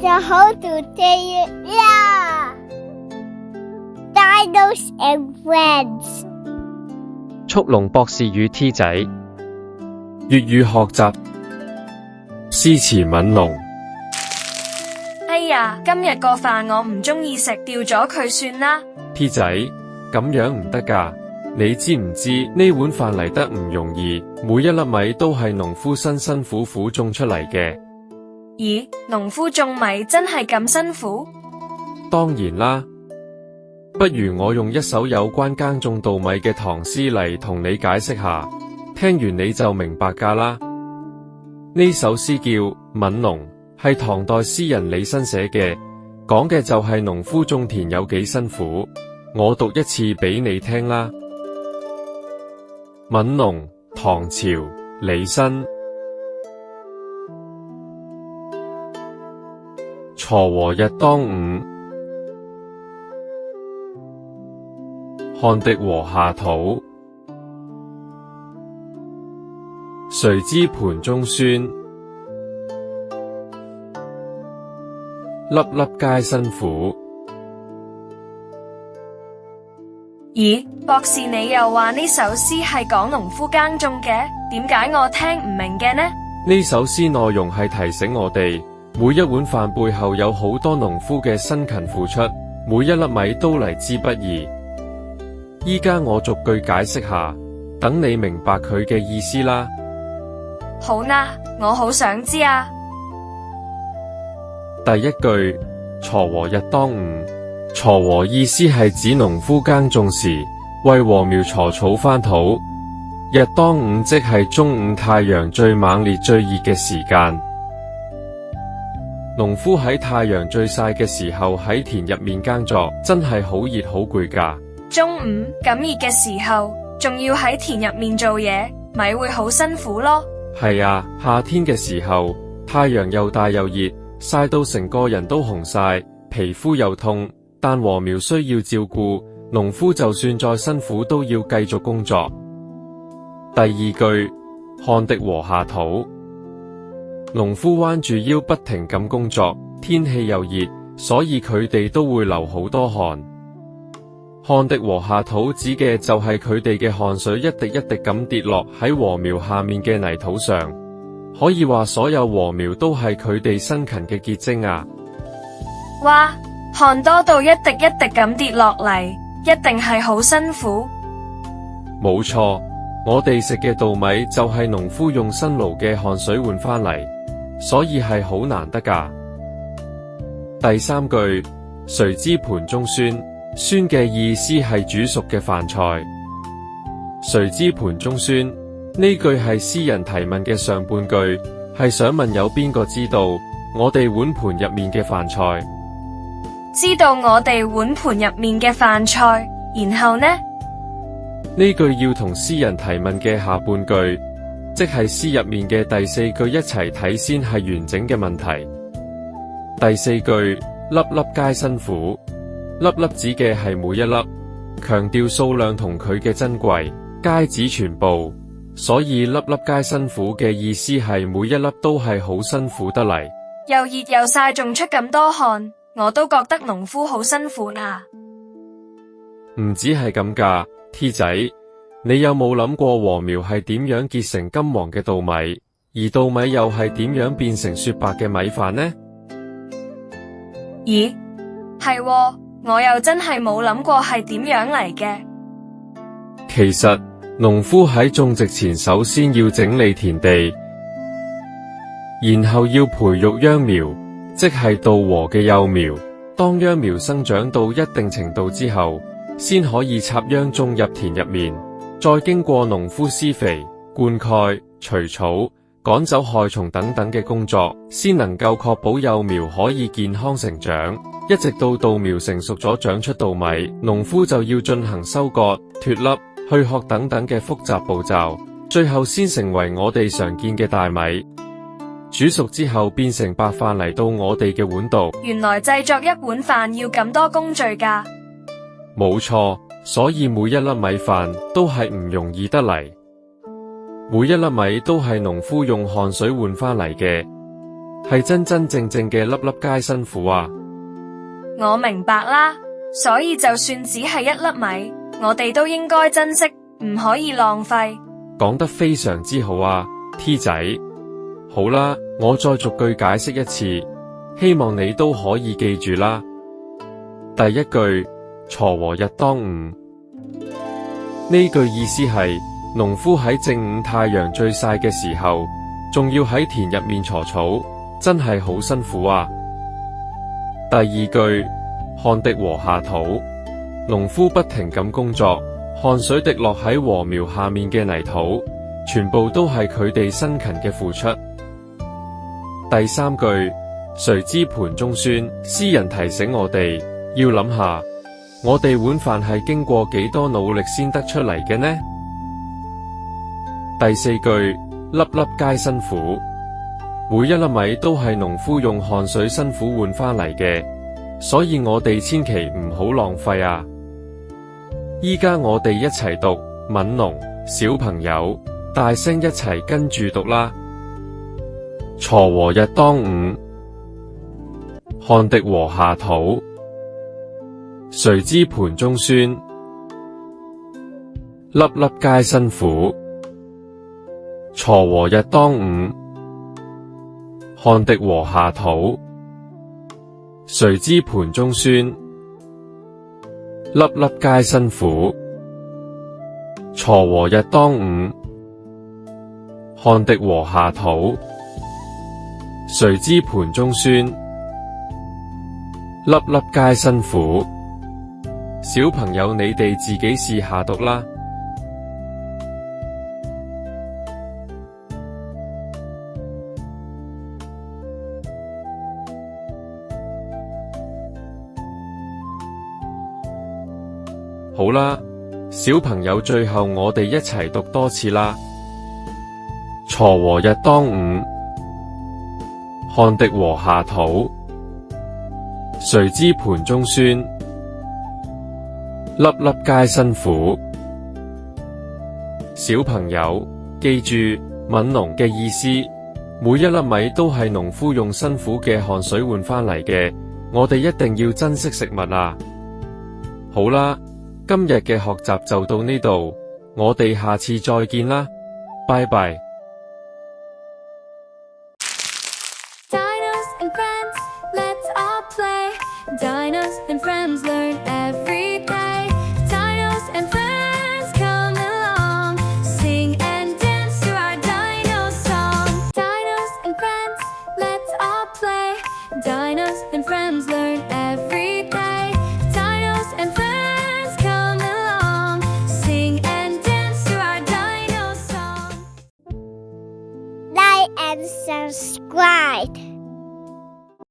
So how to say it? Yeah! Dinos and Friends 速龍博士與 T 仔粵語學習詩詞憫農。哎呀，今日個飯我唔鍾意食，掉咗佢算啦。 T 仔，咁樣唔得㗎，你知唔知呢碗飯嚟得唔容易，每一粒米都係農夫辛辛苦苦種出嚟嘅。咦，農夫種米真係咁辛苦？當然啦，不如我用一首有關耕種稻米嘅唐詩嚟同你解釋下，聽完你就明白㗎啦。呢首詩叫《憫農》，係唐代詩人李紳寫嘅，講嘅就係農夫種田有幾辛苦。我讀一次俾你聽啦。《憫農》唐朝李紳。鋤禾日當午，汗滴禾下土。誰知盤中飧，粒粒皆辛苦。咦，博士你又話呢首詩係講農夫耕種嘅，點解我聽唔明嘅呢？呢首詩內容係提醒我哋，每一碗飯背後有好多農夫嘅辛勤付出，每一粒米都嚟之不易。依家我逐句解釋下，等你明白佢嘅意思啦。好啦，我好想知啊。第一句，鋤禾日當午。鋤禾意思係指農夫耕種時為禾苗鋤草翻土，日當午即係中午太陽最猛烈最熱嘅時間。農夫喺太陽最曬嘅時候喺田入面耕作，真係好熱好攰㗎。中午咁熱嘅時候，仲要喺田入面做嘢，咪會好辛苦咯。係啊，夏天嘅時候，太陽又大又熱，曬到成個人都紅晒，皮膚又痛。但禾苗需要照顧，農夫就算再辛苦都要繼續工作。第二句，汗滴禾下土。農夫彎住腰不停咁工作，天氣又熱，所以佢哋都會流好多汗。汗滴禾下土指嘅就係佢哋嘅汗水一滴一滴咁跌落喺禾苗下面嘅泥土上，可以話所有禾苗都係佢哋辛勤嘅結晶啊！哇！汗多到一滴一滴咁跌落嚟，一定係好辛苦。冇錯，我哋食嘅稻米就係農夫用辛勞嘅汗水換返嚟，所以係好難得㗎。第三句，誰知盤中飧。飧嘅意思係煮熟嘅飯菜。誰知盤中飧，呢句係詩人提問嘅上半句，係想問有邊個知道我哋碗盤入面嘅飯菜？知道我哋碗盤入面嘅飯菜，然後呢？呢句要同詩人提問嘅下半句，即係詩入面嘅第四句一齊睇先係完整嘅問題。第四句，粒粒皆辛苦。粒粒指嘅係每一粒，強調數量同佢嘅珍貴，皆指全部，所以粒粒皆辛苦嘅意思係每一粒都係好辛苦得嚟。又熱又曬，仲出咁多汗，我都覺得農夫好辛苦啊。唔止係咁㗎，T 仔，你有冇諗過禾苗係點樣結成金黃嘅稻米，而稻米又係點樣變成雪白嘅米飯呢？咦，係喎，我又真係冇諗過係點樣嚟嘅。其實農夫喺種植前首先要整理田地，然後要培育秧苗，即係稻禾嘅幼苗。當秧苗生長到一定程度之後，先可以插秧種入田入面，再經過農夫施肥、灌溉、除草、趕走害蟲等等嘅工作，先能夠確保幼苗可以健康成長。一直到稻苗成熟咗長出稻米，農夫就要進行收割、脫粒、去殼等等嘅複雜步驟，最後先成為我哋常見嘅大米。煮熟之後變成白飯嚟到我哋嘅碗度。原來製作一碗飯要咁多工序㗎。冇錯，所以每一粒米飯都係唔容易得嚟。每一粒米都係農夫用汗水換返嚟嘅。係真真正正嘅粒粒皆辛苦啊！我明白啦，所以就算只係一粒米，我哋都應該珍惜，唔可以浪費。講得非常之好啊 ，T 仔。好啦，我再逐句解釋一次，希望你都可以記住啦。第一句，鋤禾日當午，呢句意思係農夫喺正午太陽最曬嘅時候，仲要喺田入面鋤草，真係好辛苦啊。第二句，汗滴禾下土，農夫不停咁工作，汗水滴落喺禾苗下面嘅泥土，全部都係佢哋辛勤嘅付出。第三句，誰知盤中餐，詩人提醒我哋要諗下，我哋碗飯係經過幾多努力先得出嚟嘅呢？第四句，粒粒皆辛苦，每一粒米都係農夫用汗水辛苦換翻嚟嘅，所以我哋千祈唔好浪費啊！依家我哋一齊讀《憫農》，小朋友大聲一齊跟住讀啦！鋤禾日當午，汗滴禾下土，誰知盤中餐，粒粒皆辛苦。鋤禾日當午，汗滴禾下土，誰知盤中餐，粒粒皆辛苦。鋤禾日當午，汗滴禾下土，誰知盤中餐，粒粒皆辛苦。小朋友，你哋自己試下讀啦。好啦，小朋友，最後我哋一齊讀多次啦。鋤禾日當午，汗滴禾下土，誰知盤中餐，粒粒皆辛苦。小朋友，記住憫農嘅意思，每一粒米都係農夫用辛苦嘅汗水換翻嚟嘅，我哋一定要珍惜食物啊！好啦，今日嘅學習就到呢度，我哋下次再見啦，拜拜。Dinos and friends, let's all play. Dinos and friends learn every day. Dinos and friends come along, sing and dance to our dino song. Dinos and friends, let's all play. Dinos and friends learn every day. Dinos and friends come along, sing and dance to our dino song. Like and subscribe.